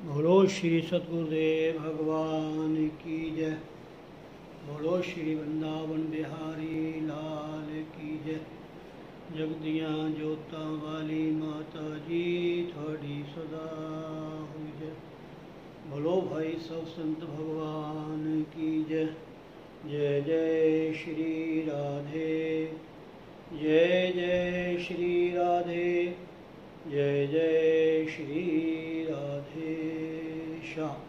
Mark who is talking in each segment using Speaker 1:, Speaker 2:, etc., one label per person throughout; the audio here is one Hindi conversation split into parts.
Speaker 1: बोलो श्री सतगुरुदेव भगवान की जय। बोलो श्री वृंदावन बिहारी लाल की जय। जगदियाँ जोतां वाली माता जी थोड़ी सदा हुई जय। बोलो भाई सब संत भगवान की जय। जय जय श्री राधे, जय जय श्री राधे, जय जय श्री राधे श्याम।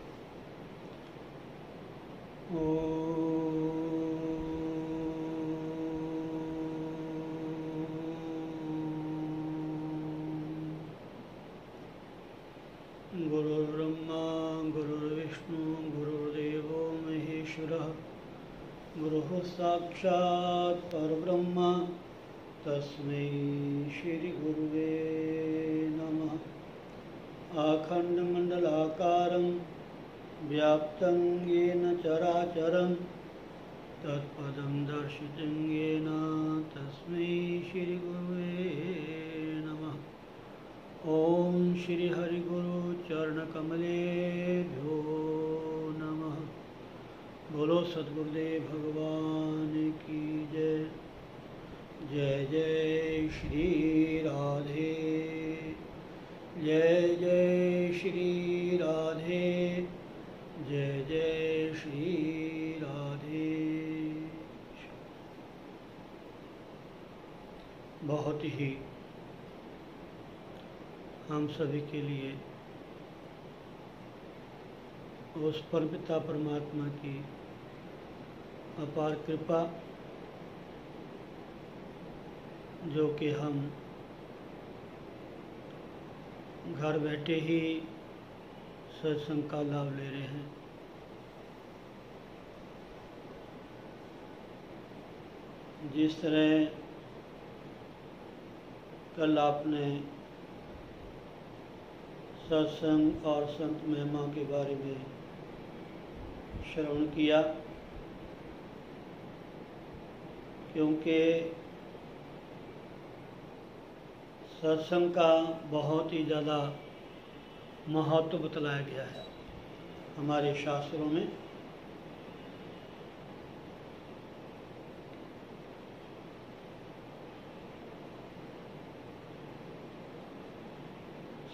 Speaker 1: गुरुर्ब्रह्मा गुरुर्विष्णु गुरुर्देवो महेश्वरः, गुरुः साक्षात् परब्रह्म तस्मै श्री गुरुवे नमः। आखण्डमण्डलाकारं व्याप्तं येन चराचरं तत्पदं दर्शितं येन तस्मै श्री गुरुवे नमः। ॐ श्री हरिगुरु चरणकमलेभ्यो नमः। बोलो सद्गुरुदेव भगवान की जय। जय जय श्री राधे, जय जय श्री राधे, जय जय श्री राधे। बहुत ही हम सभी के लिए उस परमपिता परमात्मा की अपार कृपा जो कि हम घर बैठे ही सत्संग का लाभ ले रहे हैं। जिस तरह कल आपने सत्संग और संत महिमा के बारे में श्रवण किया, क्योंकि सत्संग का बहुत ही ज़्यादा महत्व बतलाया गया है हमारे शास्त्रों में।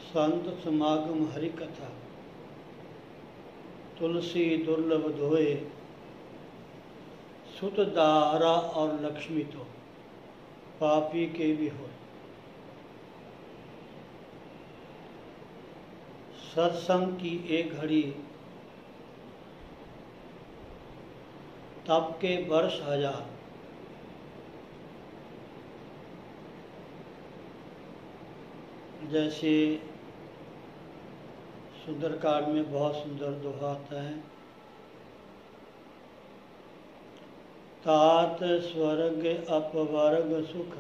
Speaker 1: संत समागम हरि कथा, तुलसी दुर्लभ धोए, सुत दारा और लक्ष्मी तो पापी के भी होए। सत्संग की एक घड़ी तप के वर्ष हजार। जैसे सुंदरकांड में बहुत सुंदर दोहा आता है, तात स्वर्ग अपवर्ग सुख,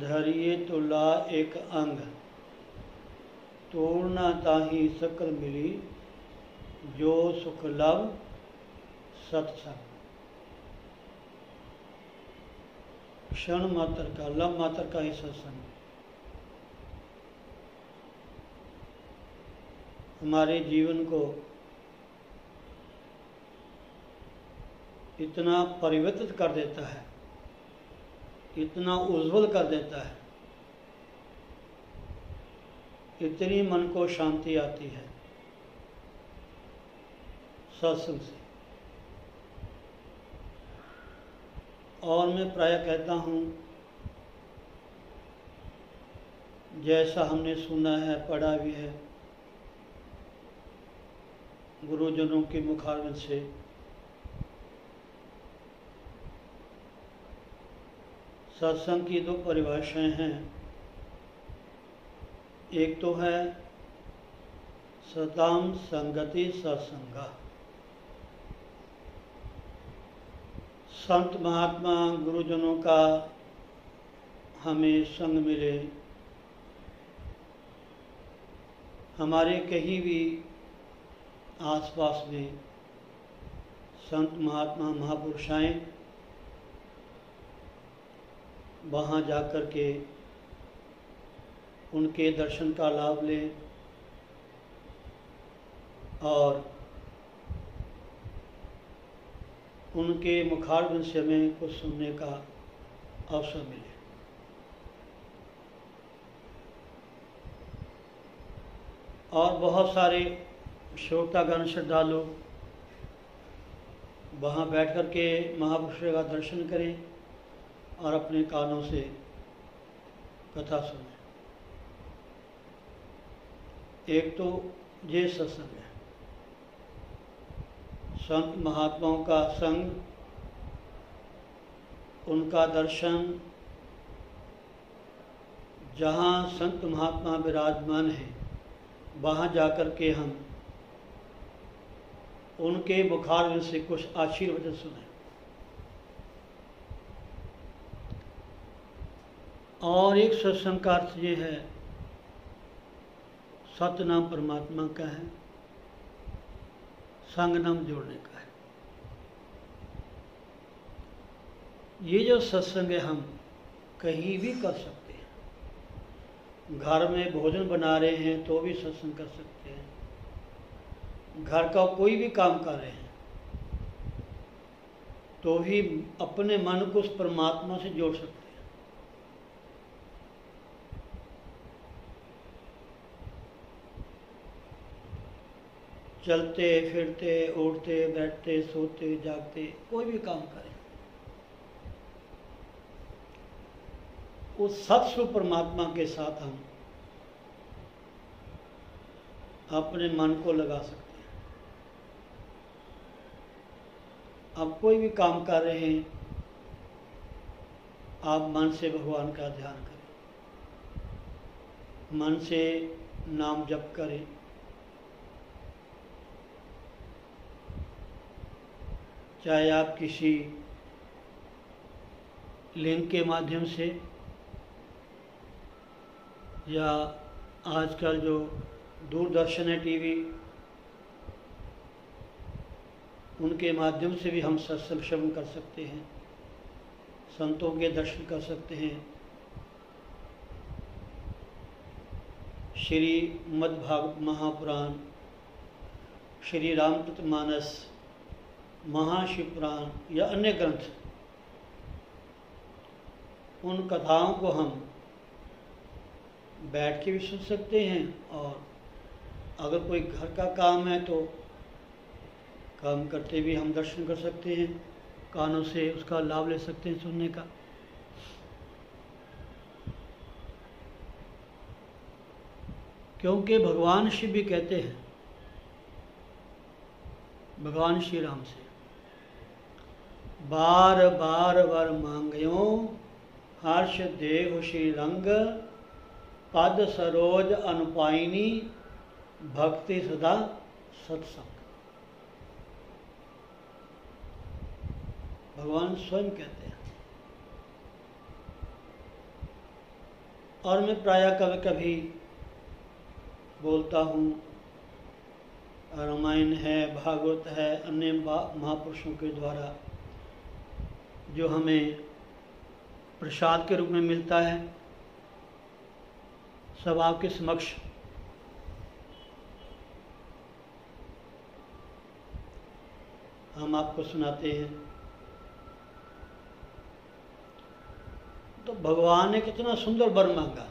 Speaker 1: धरिए तुला एक अंग, तोड़ना ताही सकल मिली, जो सुख लव सत्संग। क्षण मात्र का, लव मात्र का ही सत्संग हमारे जीवन को इतना परिवर्तित कर देता है, इतना उज्जवल कर देता है, इतनी मन को शांति आती है सत्संग से। और मैं प्राय कहता हूँ, जैसा हमने सुना है, पढ़ा भी है गुरुजनों के मुखारविंद से, सत्संग की दो परिभाषाएं हैं। एक तो है सताम संगति सत्संगा, संत महात्मा गुरुजनों का हमें संग मिले, हमारे कहीं भी आसपास में संत महात्मा महापुरुष आएं, वहाँ जाकर के उनके दर्शन का लाभ लें, और उनके मुखारबिंद से हमें कुछ सुनने का अवसर मिले। और बहुत सारे श्रोतागण श्रद्धालु वहाँ बैठ कर के महापुरुषों का दर्शन करें और अपने कानों से कथा सुनें। एक तो ये सत्संग है, संत महात्माओं का संग, उनका दर्शन। जहाँ संत महात्मा विराजमान हैं वहाँ जाकर के हम उनके मुखारबिंद से कुछ आशीर्वचन सुने। और एक सत्संग का अर्थ ये है, सत्य नाम परमात्मा का है, संग नाम जोड़ने का है। ये जो सत्संग है हम कहीं भी कर सकते हैं। घर में भोजन बना रहे हैं तो भी सत्संग कर सकते हैं, घर का कोई भी काम कर रहे हैं तो भी अपने मन को उस परमात्मा से जोड़ सकते हैं। चलते फिरते उठते बैठते सोते जागते कोई भी काम करें, उस सत्स्वरूप परमात्मा के साथ हम अपने मन को लगा सकते हैं। अब कोई भी काम कर रहे हैं, आप मन से भगवान का ध्यान करें, मन से नाम जप करें। चाहे आप किसी लिंक के माध्यम से या आजकल जो दूरदर्शन है टीवी, उनके माध्यम से भी हम सत्संग श्रवण कर सकते हैं, संतों के दर्शन कर सकते हैं। श्रीमद्भागवत महापुराण, श्री रामचरितमानस, महाशिवपुराण या अन्य ग्रंथ, उन कथाओं को हम बैठ के भी सुन सकते हैं। और अगर कोई घर का काम है तो काम करते भी हम दर्शन कर सकते हैं, कानों से उसका लाभ ले सकते हैं सुनने का। क्योंकि भगवान शिव भी कहते हैं भगवान श्री राम से, बार बार वर मांगयो हर्ष देव श्री रंग, पद सरोज अनुपायनी भक्ति सदा सत्संग। भगवान स्वयं कहते हैं। और मैं प्रायः कभी कभी बोलता हूँ, रामायण है, भागवत है, अन्य महापुरुषों के द्वारा जो हमें प्रसाद के रूप में मिलता है, सब आपके समक्ष हम आपको सुनाते हैं। तो भगवान ने कितना सुंदर वर मांगा,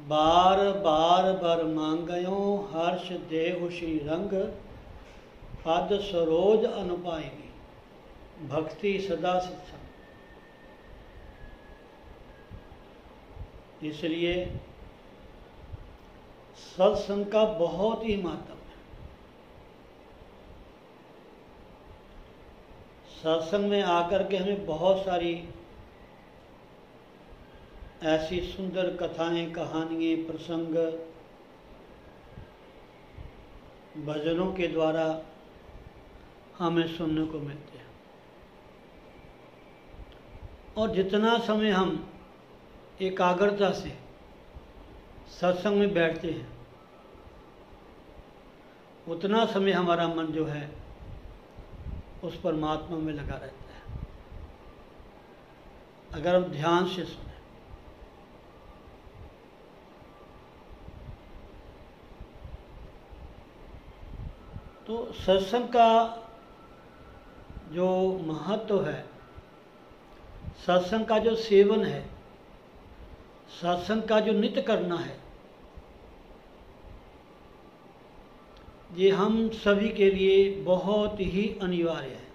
Speaker 1: बार बार वर मांगयो हर्ष देव श्री रंग, पद सरोज अनुपायनी भक्ति सदा सत्संग। इसलिए सत्संग का बहुत ही महत्व है। सत्संग में आकर के हमें बहुत सारी ऐसी सुंदर कथाएं, कहानियाँ, प्रसंग भजनों के द्वारा हमें सुनने को मिलते हैं। और जितना समय हम एकाग्रता से सत्संग में बैठते हैं, उतना समय हमारा मन जो है उस परमात्मा में लगा रहता है। अगर हम ध्यान से सुने, तो सत्संग का जो महत्व है, सत्संग का जो सेवन है, सत्संग का जो नित्य करना है, ये हम सभी के लिए बहुत ही अनिवार्य है।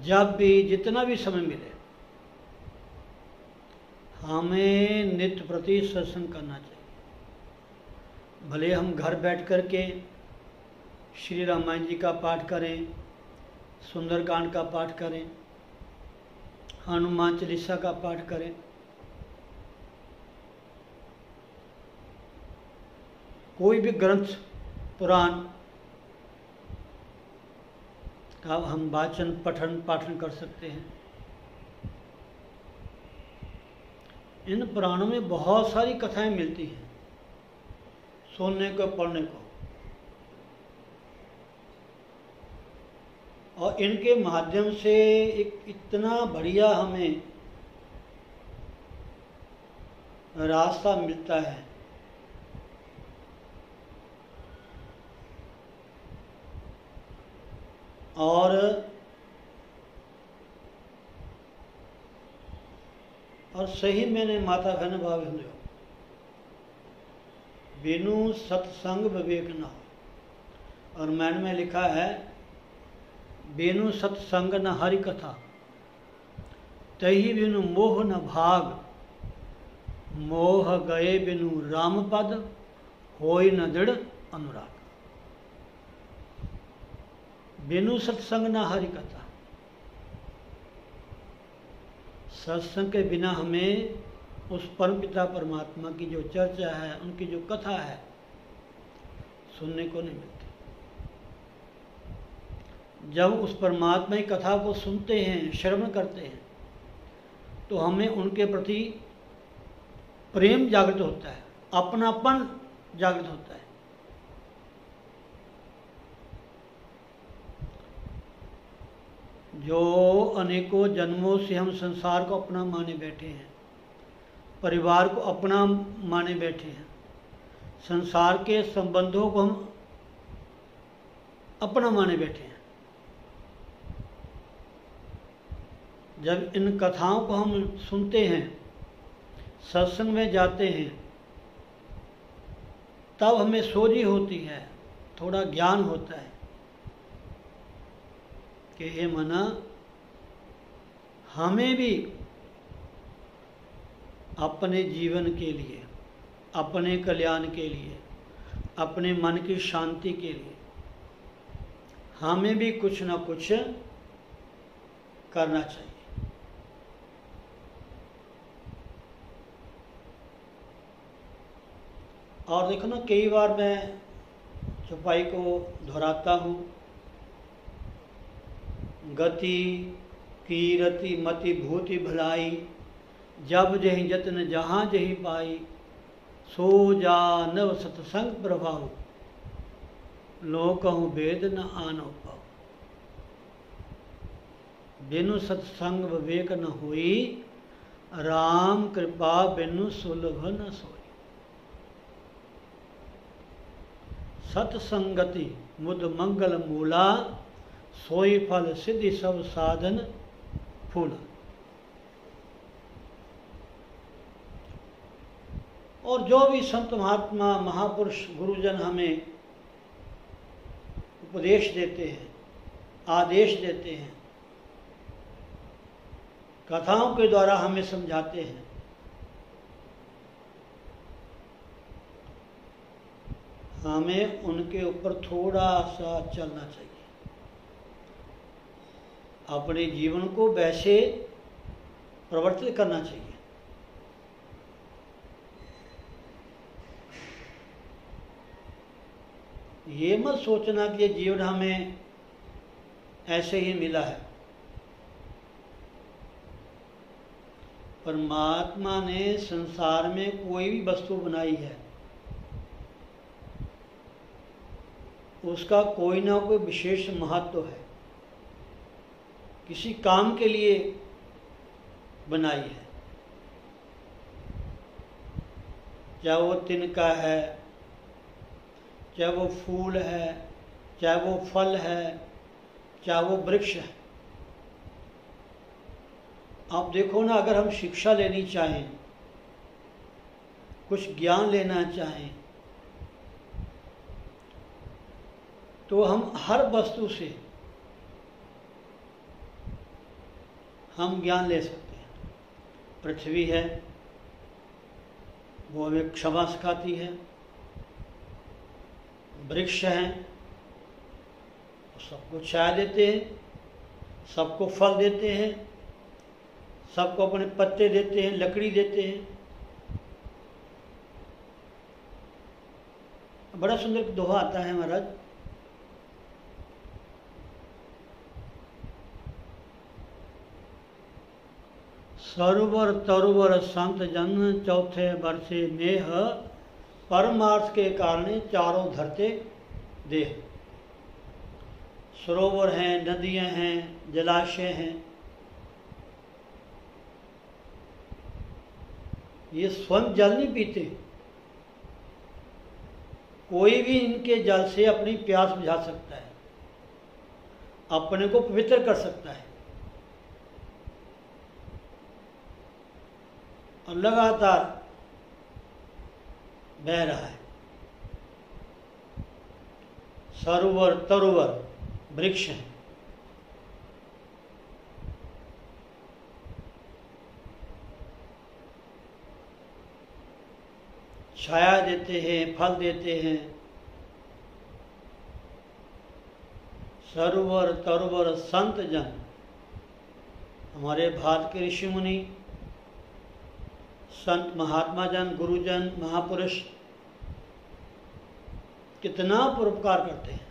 Speaker 1: जब भी जितना भी समय मिले हमें नित्य प्रति सत्संग करना चाहिए। भले हम घर बैठ कर के श्री रामायण जी का पाठ करें, सुंदरकांड का पाठ करें, हनुमान चालीसा का पाठ करें, कोई भी ग्रंथ पुराण का हम वाचन पठन पाठन कर सकते हैं। इन पुराणों में बहुत सारी कथाएं मिलती हैं सुनने को, पढ़ने को, और इनके माध्यम से एक इतना बढ़िया हमें रास्ता मिलता है। और सही मैंने माता बहन भाव बिनु सत्संग विवेक न हो। और मैंने में लिखा है बिनु सत्संग न हरि कथा, तही बिनु मोह न भाग, मोह गए बिनु राम पद, होय न दृढ़ अनुराग। बिनु सत्संग न हरि कथा, सत्संग के बिना हमें उस परमपिता परमात्मा की जो चर्चा है, उनकी जो कथा है, सुनने को नहीं मिलती। जब उस परमात्मा की कथा को सुनते हैं, श्रवण करते हैं, तो हमें उनके प्रति प्रेम जागृत होता है, अपनापन जागृत होता है। जो अनेकों जन्मों से हम संसार को अपना माने बैठे हैं, परिवार को अपना माने बैठे हैं, संसार के संबंधों को हम अपना माने बैठे हैं, जब इन कथाओं को हम सुनते हैं, सत्संग में जाते हैं, तब हमें सोझी होती है, थोड़ा ज्ञान होता है कि हे मना, हमें भी अपने जीवन के लिए, अपने कल्याण के लिए, अपने मन की शांति के लिए हमें भी कुछ ना कुछ करना चाहिए। और देखो ना, कई बार मैं चौपाई को दोहराता हूँ, गति कीरति मति भूति भलाई, जब जहि जतन जहाँ जहि पाई, सो जा नव सत्संग प्रभाव, लोकहु वेद न आनो पाओ। बिनु सत्संग विवेक न होई, राम कृपा बिनु सुलभ न सोई। सत्संगति मुद मंगल मूला, सोई फल सिद्धि सब साधन फूला। और जो भी संत महात्मा महापुरुष गुरुजन हमें उपदेश देते हैं, आदेश देते हैं, कथाओं के द्वारा हमें समझाते हैं, हमें उनके ऊपर थोड़ा सा चलना चाहिए, अपने जीवन को वैसे प्रवर्तित करना चाहिए। ये मत सोचना कि ये जीवन हमें ऐसे ही मिला है। परमात्मा ने संसार में कोई भी वस्तु बनाई है, उसका कोई ना कोई विशेष महत्व है, किसी काम के लिए बनाई है। चाहे वो तिनका है, चाहे वो फूल है, चाहे वो फल है, चाहे वो वृक्ष है। आप देखो ना, अगर हम शिक्षा लेनी चाहें, कुछ ज्ञान लेना चाहें, तो हम हर वस्तु से हम ज्ञान ले सकते हैं। पृथ्वी है, वो हमें क्षमा सिखाती है। वृक्ष हैं, वो सबको छाया देते हैं, सबको फल देते हैं, सबको अपने पत्ते देते हैं, लकड़ी देते हैं। बड़ा सुंदर दोहा आता है महाराज, सरोवर तरोवर संत जन, चौथे वर्षे नेह, परमार्थ के कारण चारों धरते देह। सरोवर हैं, नदियां हैं, जलाशय हैं, ये स्वयं जल नहीं पीते, कोई भी इनके जल से अपनी प्यास बुझा सकता है, अपने को पवित्र कर सकता है। और लगातार बह रहा है। सरोवर तरोवर वृक्ष हैं, छाया देते हैं, फल देते हैं। सरोवर तरोवर संत जन, हमारे भारत के ऋषि मुनि, संत महात्मा जन, गुरुजन, महापुरुष कितना परोपकार करते हैं।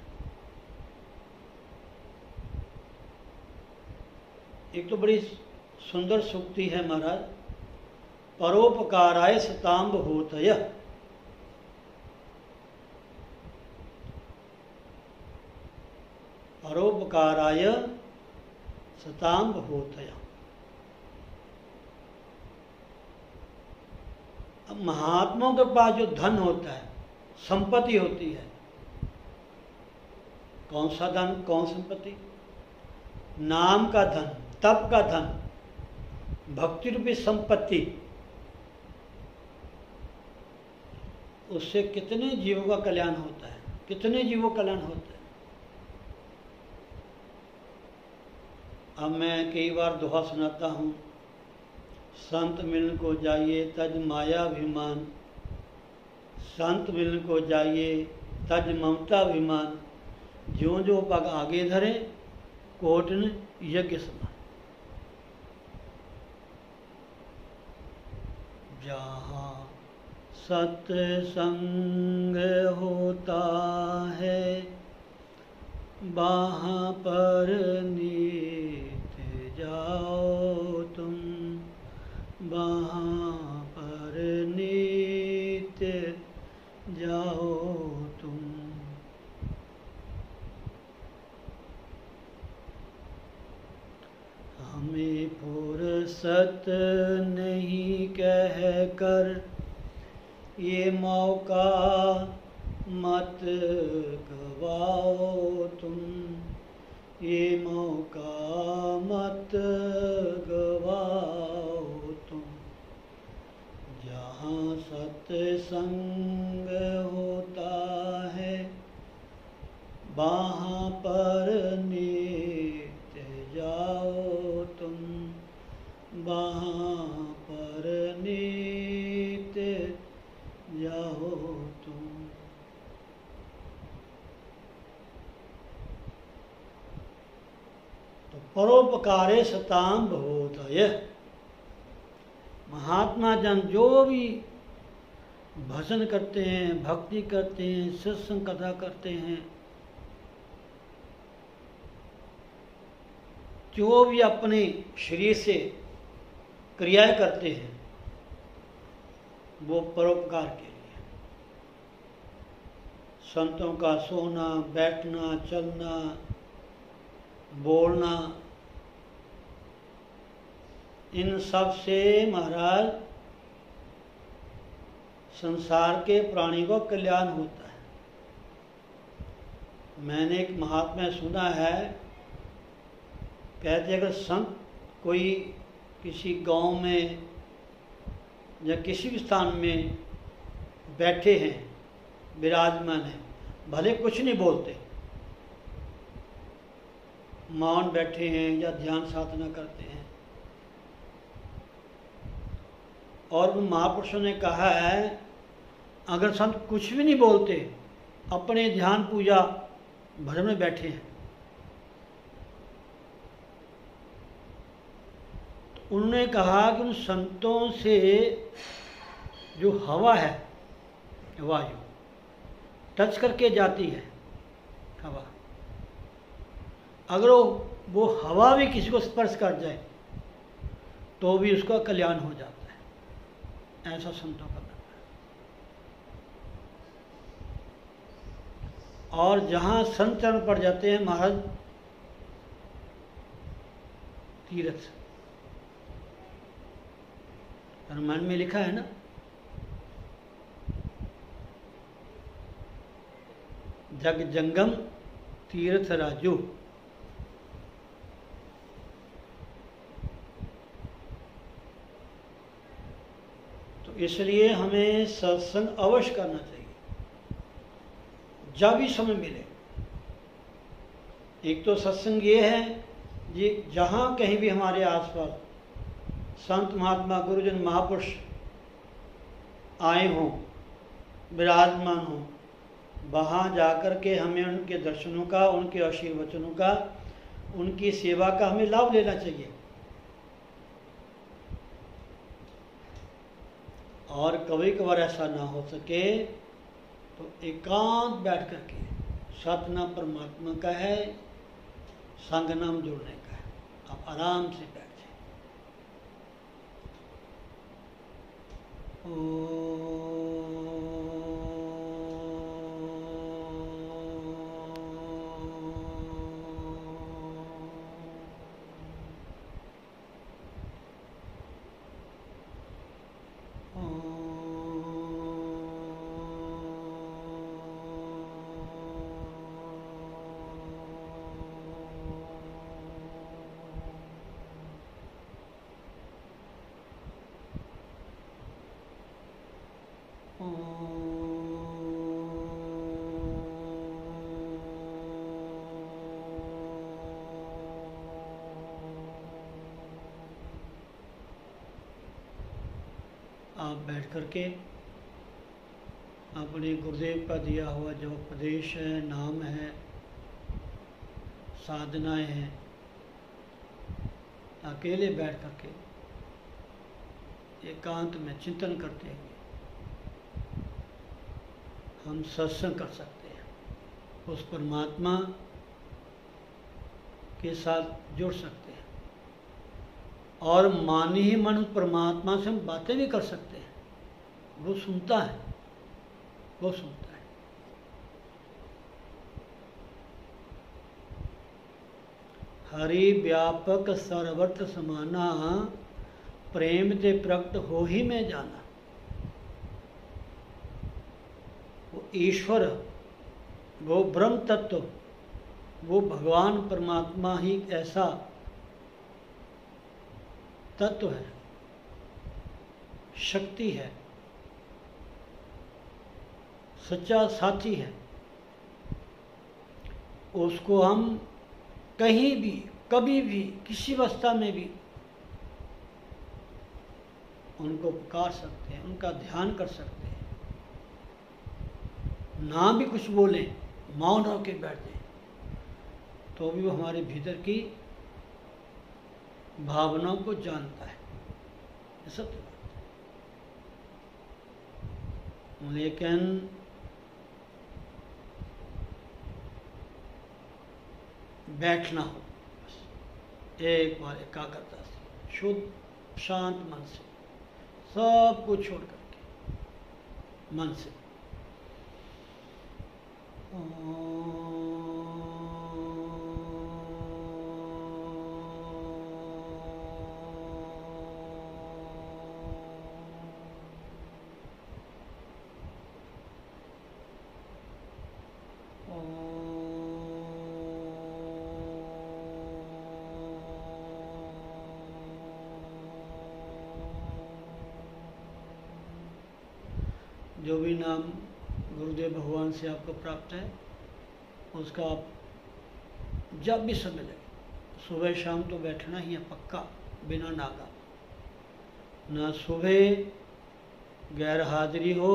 Speaker 1: एक तो बड़ी सुंदर सूक्ति है महाराज, परोपकाराय सतांब होतय। परोपकाराय सतांब होतय। अब महात्माओं के पास जो धन होता है, संपत्ति होती है, कौन सा धन, कौन संपत्ति? नाम का धन, तप का धन, भक्ति रूपी संपत्ति। उससे कितने जीवों का कल्याण होता है, कितने जीवों का कल्याण होता है। अब मैं कई बार दोहा सुनाता हूँ, संत मिलन को जाइए तज माया अभिमान, संत मिलन को जाइए तज ममता अभिमान, ज्यों जो पग आगे धरे कोटन यज्ञ समान। जहाँ सत्संग होता है वहाँ पर नीत जाओ तुम, वहाँ पर नीत जाओ तुम। हमें फुर्सत नहीं कह कर ये मौका मत गवाओ तुम, ये मौका मत गवाओ तुम। जहाँ सत्संग होता है वहाँ पर नित जाओ तुम, वहाँ पर नित जाओ तुम। तो परोपकारे सताम भवोदय। महात्मा जन जो भी भजन करते हैं, भक्ति करते हैं, सत्संग कथा करते हैं, जो भी अपने शरीर से क्रियाएं करते हैं, वो परोपकार के लिए। संतों का सोना, बैठना, चलना, बोलना, इन सब से महाराज संसार के प्राणी को कल्याण होता है। मैंने एक महात्मा सुना है, कहते अगर संत कोई किसी गांव में या किसी भी स्थान में बैठे हैं, विराजमान हैं, भले कुछ नहीं बोलते, मौन बैठे हैं या ध्यान साधना करते हैं, और उन महापुरुषों ने कहा है अगर संत कुछ भी नहीं बोलते, अपने ध्यान पूजा भजन में बैठे हैं, तो उन्होंने कहा कि उन संतों से जो हवा है, वायु टच करके जाती है हवा, अगर वो हवा भी किसी को स्पर्श कर जाए तो भी उसका कल्याण हो जाता है, ऐसा संतों का मानना है। और जहाँ संत चरण पड़ जाते हैं महाराज, तीर्थ, रामायण में लिखा है ना, जग जंगम तीर्थ राजू। तो इसलिए हमें सत्संग अवश्य करना चाहिए जब भी समय मिले। एक तो सत्संग ये है जी, जहाँ कहीं भी हमारे आसपास संत महात्मा गुरुजन महापुरुष आए हों, विराजमान हों, वहाँ जाकर के हमें उनके दर्शनों का, उनके आशीर्वचनों का, उनकी सेवा का हमें लाभ लेना चाहिए। और कभी कभार ऐसा ना हो सके तो एकांत बैठ करके सतनाम परमात्मा का है, संग नाम जुड़ने का है, आप आराम से बैठ जाए। आप बैठ करके अपने गुरुदेव का दिया हुआ जो उपदेश है, नाम है, साधनाएं हैं, अकेले बैठ करके एकांत में चिंतन करते हुए हम सत्संग कर सकते हैं, उस परमात्मा के साथ जुड़ सकते हैं और मन ही मन उस परमात्मा से हम बातें भी कर सकते हैं। वो सुनता है, वो सुनता है। हरि व्यापक सर्वत्र समाना, प्रेम ते प्रकट हो ही में जाना। वो ईश्वर, वो ब्रह्म तत्व, वो भगवान परमात्मा ही ऐसा तत्व है, शक्ति है, सच्चा साथी है। उसको हम कहीं भी, कभी भी, किसी अवस्था में भी उनको पुकार सकते हैं, उनका ध्यान कर सकते हैं। ना भी कुछ बोलें, मौन होकर बैठ जाएं, तो भी वो हमारे भीतर की भावनाओं को जानता है। ऐसा तो लेकिन बैठना हो, बस एक बार एकाग्रता से, शुद्ध शांत मन से, सब कुछ छोड़ करके मन से ओम जो भी नाम गुरुदेव भगवान से आपको प्राप्त है उसका आप जब भी समय लगे, सुबह शाम तो बैठना ही है पक्का, बिना नागा। ना सुबह गैर हाजिरी हो,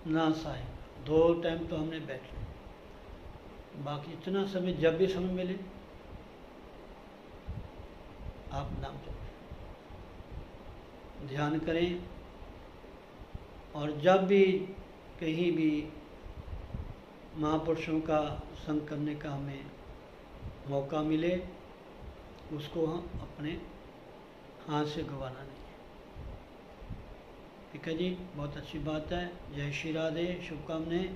Speaker 1: ना साय, 2 टाइम तो हमने बैठना। बाकी इतना समय जब भी समय मिले आप नाम जपें, ध्यान करें। और जब भी कहीं भी महापुरुषों का संग करने का हमें मौका मिले, उसको हम अपने हाथ से गंवाना नहीं है। ठीक है जी, बहुत अच्छी बात है। जय श्री राधे, शुभकामनाएं।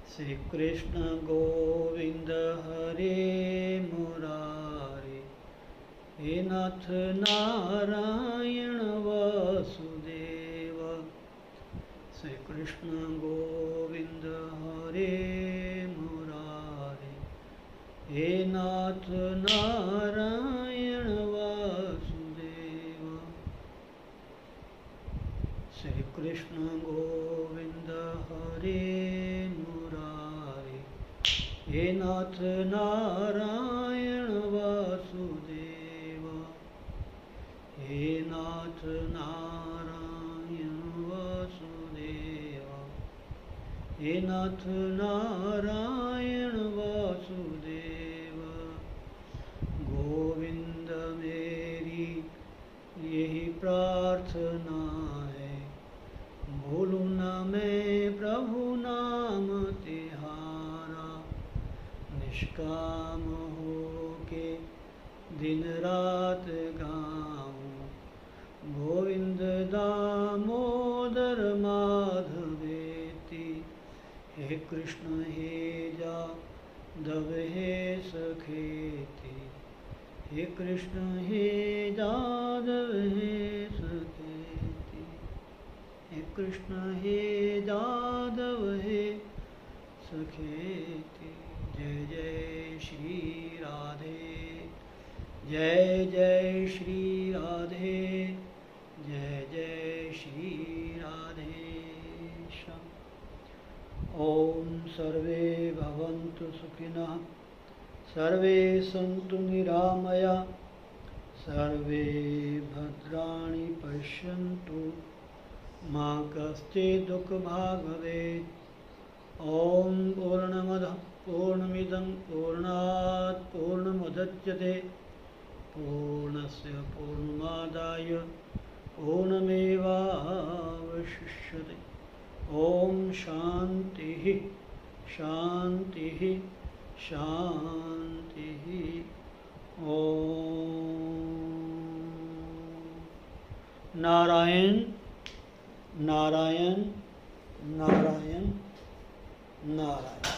Speaker 1: श्री कृष्ण गोविंद हरे मुरारे, हे नाथ नारायण वासुदेव। श्री कृष्ण गोविंद हरे मुरारे, हे नाथ नारायण वासुदेव। श्री कृष्ण गोविंद हरे मुरारे, हे नाथ नारायण वासुदेव। हे नाथ नारायण वासुदेव, हे नाथ नारायण वासुदेव। गोविंद मेरी यही प्रार्थना है, भूलूं न मैं प्रभु नाम तिहारा। निष्काम हो के दिन रात गाऊं, गोविंद दामोदर माधवेति। हे कृष्ण हे जादव हे सखेति, हे कृष्ण हे जादव हे सखेति। हे कृष्ण हे जादव हे सखेति। जय जय श्री राधे, जय जय श्री राधे, जय जय श्री राधे श्याम। ओम सर्वे भवन्तु सुखिनः, सर्वे सन्तु निरामया, सर्वे भद्राणि पश्यन्तु, मा कश्चित् दुःखभाग् भवेत्। ओम पूर्णमदः पूर्णमिदं पूर्णात् पूर्णमुदच्यते, पूर्णस्य पूर्णमादाय पूर्णमेवावशिष्यते। ओम शांतिः शांतिः शांतिः। ओम नारायण नारायण नारायण नारायण।